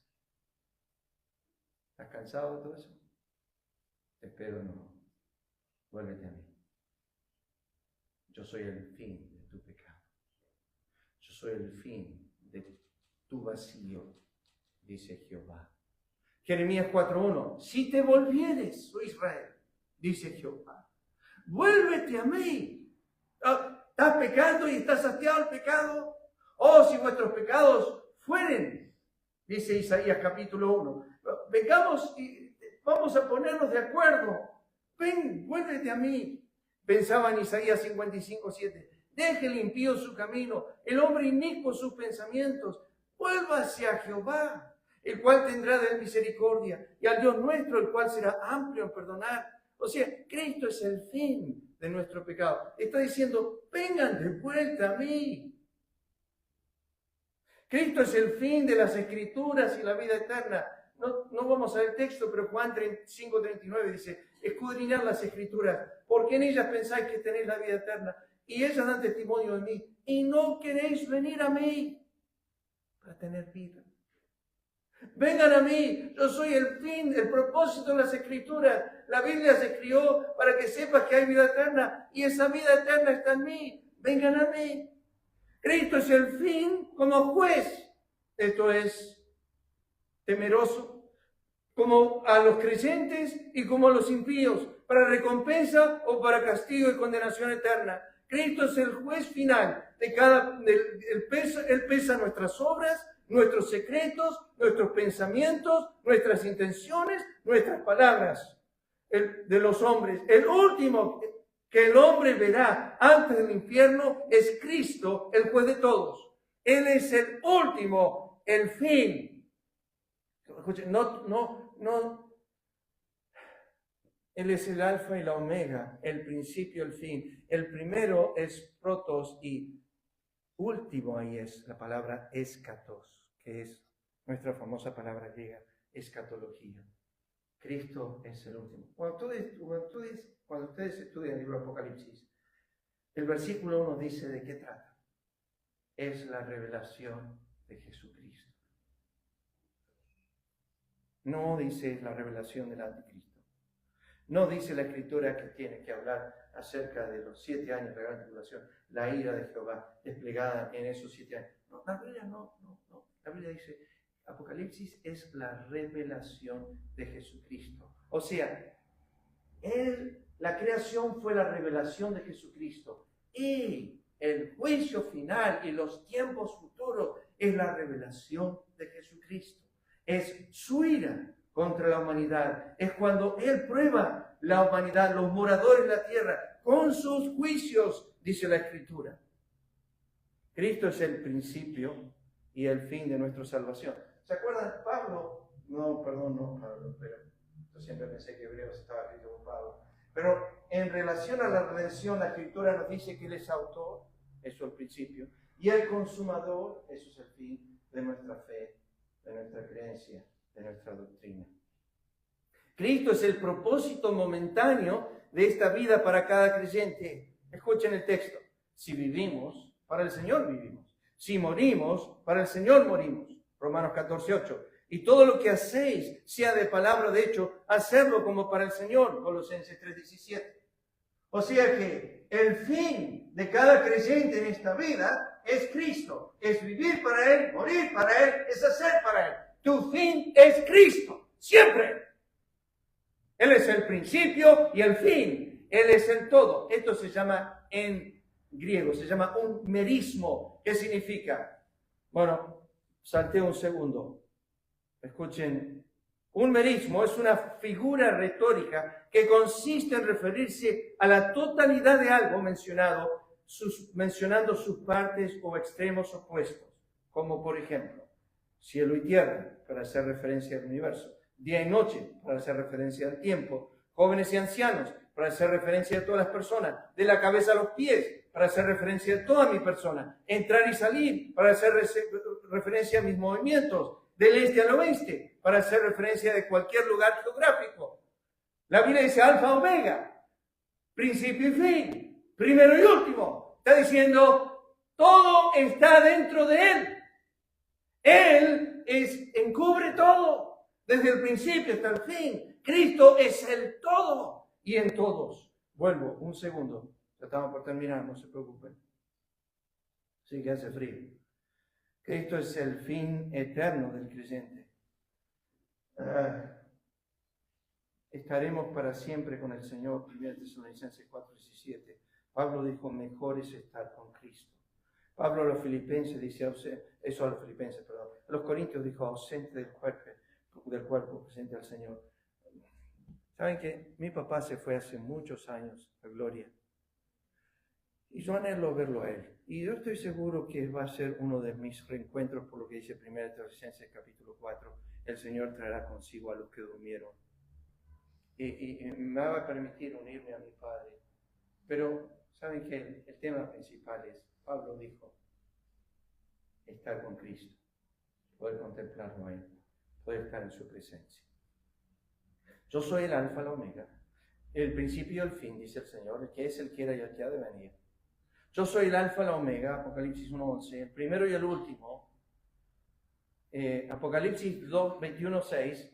¿Estás cansado de todo eso? Te espero no. Vuélvete a mí. Yo soy el fin de tu pecado. Yo soy el fin de tu vacío, dice Jehová. Jeremías 4:1. Si te volvieres, oh Israel, dice Jehová, vuélvete a mí. ¿Estás pecando y estás hastiado al pecado? Oh, si vuestros pecados fueren, dice Isaías capítulo 1. Vengamos y vamos a ponernos de acuerdo. Ven, vuélvete a mí. Pensaba en Isaías 55:7. Deje el impío su camino, el hombre inicuo sus pensamientos. Vuélvase a Jehová, el cual tendrá de él misericordia, y al Dios nuestro, el cual será amplio en perdonar. O sea, Cristo es el fin de nuestro pecado. Está diciendo, vengan de vuelta a mí. Cristo es el fin de las Escrituras y la vida eterna. No vamos a ver el texto, pero Juan 5:39 dice, escudriñad las Escrituras, porque en ellas pensáis que tenéis la vida eterna, y ellas dan testimonio de mí, y no queréis venir a mí para tener vida. Vengan a mí, yo soy el fin, el propósito de las Escrituras. La Biblia se escribió para que sepas que hay vida eterna, y esa vida eterna está en mí. Vengan a mí. Cristo es el fin como juez. Esto es temeroso, como a los creyentes y como a los impíos, para recompensa o para castigo y condenación eterna. Cristo es el juez final de Él pesa nuestras obras, nuestros secretos, nuestros pensamientos, nuestras intenciones, nuestras palabras de los hombres. El último que el hombre verá antes del infierno es Cristo, el juez de todos. Él es el último, el fin. Escuchen, Él es el alfa y la omega, el principio y el fin. El primero es protos y último ahí es la palabra eschatos, que es nuestra famosa palabra griega, escatología. Cristo es el último. Cuando ustedes estudian el libro de Apocalipsis, el versículo 1 dice de qué trata. Es la revelación de Jesucristo. No dice la revelación del anticristo. No dice la Escritura que tiene que hablar acerca de los 7 años de la gran tribulación, la ira de Jehová desplegada en esos 7 años. No, la Biblia no. La Biblia dice, Apocalipsis es la revelación de Jesucristo. O sea, la creación fue la revelación de Jesucristo. Y el juicio final y los tiempos futuros es la revelación de Jesucristo. Es su ira contra la humanidad. Es cuando Él prueba la humanidad, los moradores de la tierra, con sus juicios, dice la Escritura. Cristo es el principio y el fin de nuestra salvación. ¿Se acuerdan? Pablo, pero yo siempre pensé que Hebreos estaba escrito por Pablo. Pero en relación a la redención, la Escritura nos dice que Él es autor, eso es el principio, y el consumador, eso es el fin de nuestra fe, de nuestra creencia, de nuestra doctrina. Cristo es el propósito momentáneo de esta vida para cada creyente. Escuchen el texto. Si vivimos, para el Señor vivimos. Si morimos, para el Señor morimos. Romanos 14:8. Y todo lo que hacéis, sea de palabra o de hecho, hacedlo como para el Señor. Colosenses 3:17. O sea que el fin de cada creyente en esta vida es Cristo. Es vivir para Él, morir para Él, es hacer para Él. Tu fin es Cristo, siempre. Él es el principio y el fin. Él es el todo. Esto se llama en griego, se llama un merismo. ¿Qué significa? Bueno, salteo un segundo. Escuchen. Un merismo es una figura retórica que consiste en referirse a la totalidad de algo mencionando sus partes o extremos opuestos, como por ejemplo, cielo y tierra, para hacer referencia al universo, día y noche, para hacer referencia al tiempo, jóvenes y ancianos, para hacer referencia a todas las personas, de la cabeza a los pies, para hacer referencia a toda mi persona, entrar y salir, para hacer referencia a mis movimientos, del este al oeste, para hacer referencia de cualquier lugar geográfico. La Biblia dice alfa, omega, principio y fin, primero y último. Está diciendo, todo está dentro de Él. Él encubre todo, desde el principio hasta el fin. Cristo es el todo y en todos. Vuelvo un segundo, ya estamos por terminar, no se preocupen. Sí que hace frío. Cristo es el fin eterno del creyente. Estaremos para siempre con el Señor. 1 Tesalonicenses 4:17. Pablo dijo, mejor es estar con Cristo. Pablo a los filipenses dice, eso a los filipenses, perdón. A los corintios dijo, ausente del cuerpo, presente al Señor. ¿Saben qué? Mi papá se fue hace muchos años a gloria. Y yo anhelo verlo a él. Y yo estoy seguro que va a ser uno de mis reencuentros, por lo que dice 1 Tesalonicenses capítulo 4. El Señor traerá consigo a los que durmieron. Y me va a permitir unirme a mi Padre. Pero, ¿saben qué? El tema principal es, Pablo dijo, estar con Cristo, poder contemplarlo a Él, poder estar en su presencia. Yo soy el alfa y la omega, el principio y el fin, dice el Señor, el que es, el que era y el que ha de venir. Yo soy el alfa y la omega, Apocalipsis 1:11, el primero y el último. Apocalipsis 2:21-6,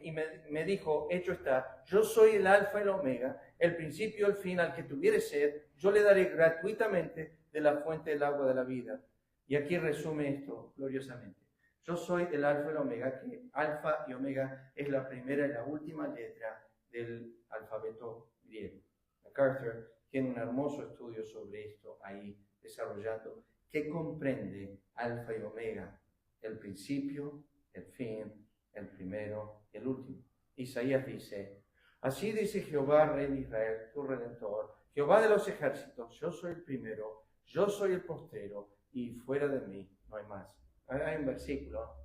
y me dijo, hecho está, yo soy el alfa y la omega, el principio y el fin, al que tuviere sed, yo le daré gratuitamente de la fuente del agua de la vida. Y aquí resume esto gloriosamente. Yo soy el alfa y la omega, que alfa y omega es la primera y la última letra del alfabeto griego. MacArthur tiene un hermoso estudio sobre esto ahí desarrollando, que comprende alfa y omega, el principio, el fin, el primero y el último. Isaías dice, así dice Jehová, Rey de Israel, tu Redentor, Jehová de los ejércitos, yo soy el primero, yo soy el postrero, y fuera de mí no hay más. Hay un versículo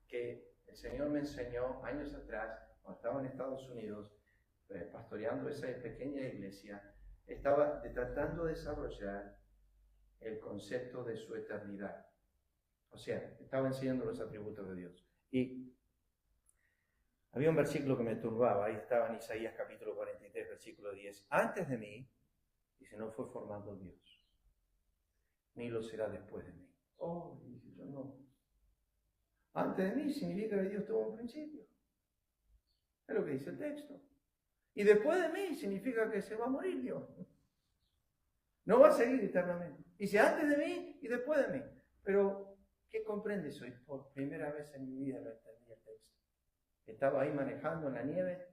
que el Señor me enseñó años atrás, cuando estaba en Estados Unidos, pastoreando esa pequeña iglesia, estaba tratando de desarrollar el concepto de su eternidad. O sea, estaba enseñando los atributos de Dios. Y había un versículo que me turbaba, ahí estaba en Isaías capítulo 43, versículo 10. Antes de mí, dice, no fue formado Dios, ni lo será después de mí. Oh, dice yo, no. Antes de mí significa que Dios tuvo un principio. Es lo que dice el texto. Y después de mí significa que se va a morir Dios. No va a seguir eternamente. Dice antes de mí y después de mí. Pero, ¿qué comprendes hoy? Por primera vez en mi vida lo entendí el texto. Estaba ahí manejando en la nieve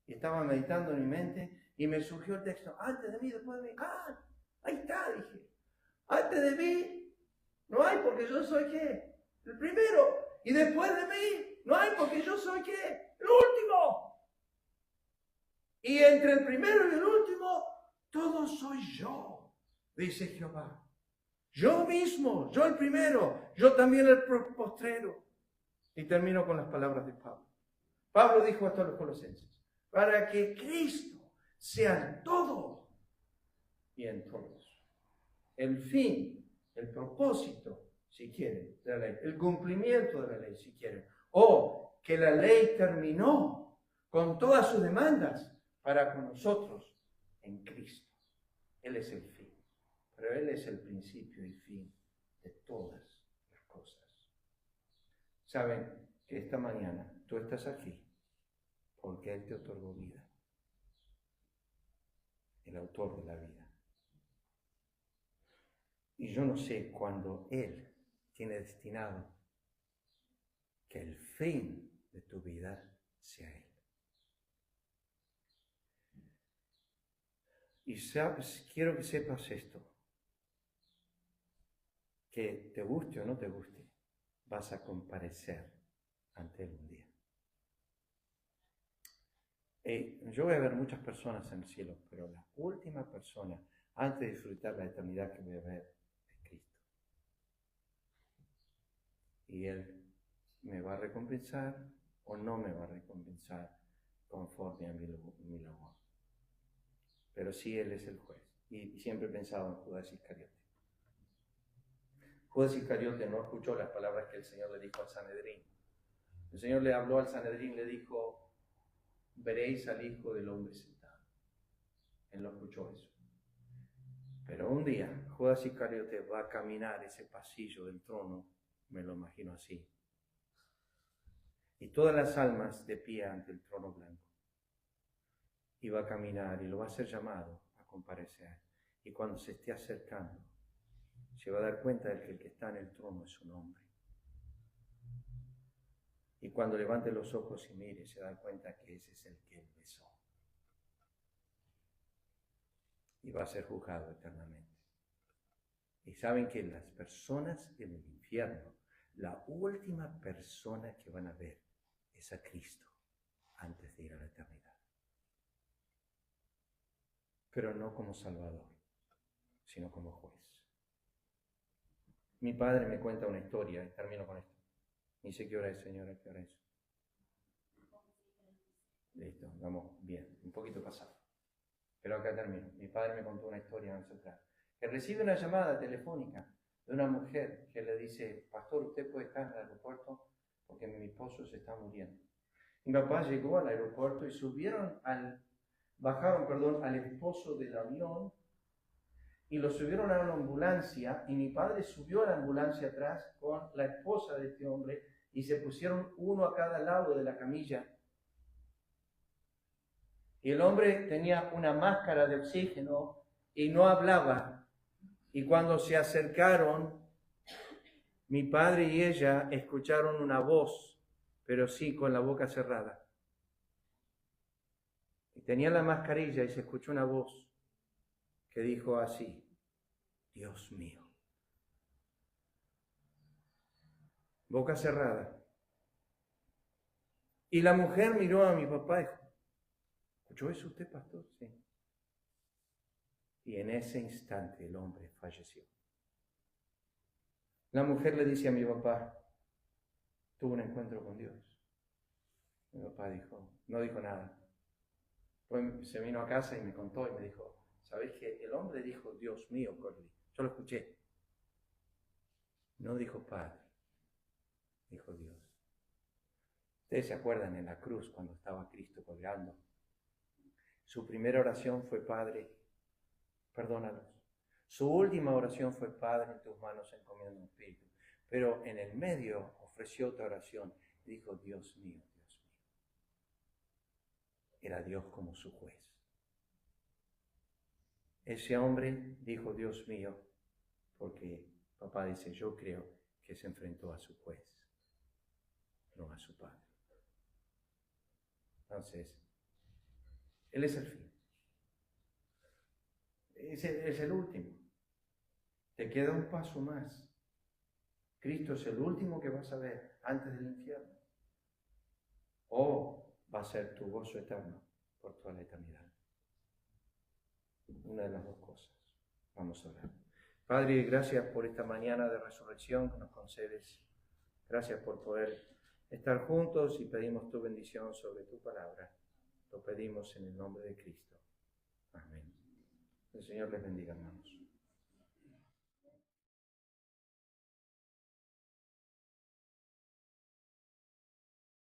y estaba meditando en mi mente y me surgió el texto. Antes de mí, después de mí. ¡Ah! Ahí está, dije. Antes de mí no hay porque yo soy ¿qué? El primero. Y después de mí no hay porque yo soy ¿qué? El último. Y entre el primero y el último, todo soy yo, dice Jehová. Yo mismo, yo el primero, yo también el postrero. Y termino con las palabras de Pablo. Pablo dijo esto a los colosenses, para que Cristo sea el todo y en todos. El fin, el propósito, si quieren, de la ley, el cumplimiento de la ley, si quieren. O que la ley terminó con todas sus demandas para con nosotros en Cristo. Él es el fin, pero Él es el principio y fin de todas las cosas. Saben que esta mañana tú estás aquí porque Él te otorgó vida, el autor de la vida. Y yo no sé cuándo Él tiene destinado que el fin de tu vida sea Él. Y sabes, quiero que sepas esto, que te guste o no te guste, vas a comparecer ante Él un día. Yo voy a ver muchas personas en el cielo, pero la última persona, antes de disfrutar la eternidad que voy a ver, es Cristo. Y Él me va a recompensar o no me va a recompensar conforme a mi labor. Pero sí Él es el juez. Y siempre he pensado en Judas Iscariote. Judas Iscariote no escuchó las palabras que el Señor le dijo al Sanedrín. El Señor le habló al Sanedrín, le dijo, veréis al Hijo del Hombre sentado. Él no escuchó eso. Pero un día Judas Iscariote va a caminar ese pasillo del trono, me lo imagino así. Y todas las almas de pie ante el trono blanco. Y va a caminar y lo va a ser llamado a comparecer. Y cuando se esté acercando, se va a dar cuenta de que el que está en el trono es un hombre. Y cuando levante los ojos y mire, se da cuenta que ese es el que él besó. Y va a ser juzgado eternamente. Y saben que las personas en el infierno, la última persona que van a ver es a Cristo antes de ir a la eternidad. Pero no como Salvador, sino como juez. Mi padre me cuenta una historia, y termino con esto. Ni sé qué hora es, señora, qué hora es. Listo, vamos bien, un poquito pasado. Pero acá termino. Mi padre me contó una historia años atrás, que recibe una llamada telefónica de una mujer que le dice: pastor, ¿usted puede estar en el aeropuerto? Porque mi esposo se está muriendo. Mi papá llegó al aeropuerto y bajaron al esposo del avión y lo subieron a una ambulancia, y mi padre subió a la ambulancia atrás con la esposa de este hombre y se pusieron uno a cada lado de la camilla. Y el hombre tenía una máscara de oxígeno y no hablaba. Y cuando se acercaron, mi padre y ella escucharon una voz, pero sí con la boca cerrada. Y tenía la mascarilla y se escuchó una voz que dijo así: Dios mío. Boca cerrada. Y la mujer miró a mi papá y dijo: ¿escuchó eso usted, pastor? Sí. Y en ese instante el hombre falleció. La mujer le dice a mi papá: tuvo un encuentro con Dios. Mi papá no dijo nada. Pues se vino a casa y me contó y me dijo: ¿sabés qué? El hombre dijo Dios mío, Corley. Yo lo escuché. No dijo Padre, dijo Dios. Ustedes se acuerdan en la cruz cuando estaba Cristo colgando. Su primera oración fue: Padre, perdónalos. Su última oración fue: Padre, en tus manos encomiendo mi espíritu. Pero en el medio ofreció otra oración. Dijo: Dios mío, Dios mío. Era Dios como su juez. Ese hombre dijo Dios mío porque papá dice: yo creo que se enfrentó a su juez, no a su padre. Entonces, Él es el fin. Es el último. Te queda un paso más. Cristo es el último que vas a ver antes del infierno. O va a ser tu gozo eterno por toda la eternidad. Una de las dos cosas. Vamos a orar. Padre, gracias por esta mañana de resurrección que nos concedes. Gracias por poder estar juntos y pedimos tu bendición sobre tu palabra. Lo pedimos en el nombre de Cristo. Amén. El Señor les bendiga, hermanos.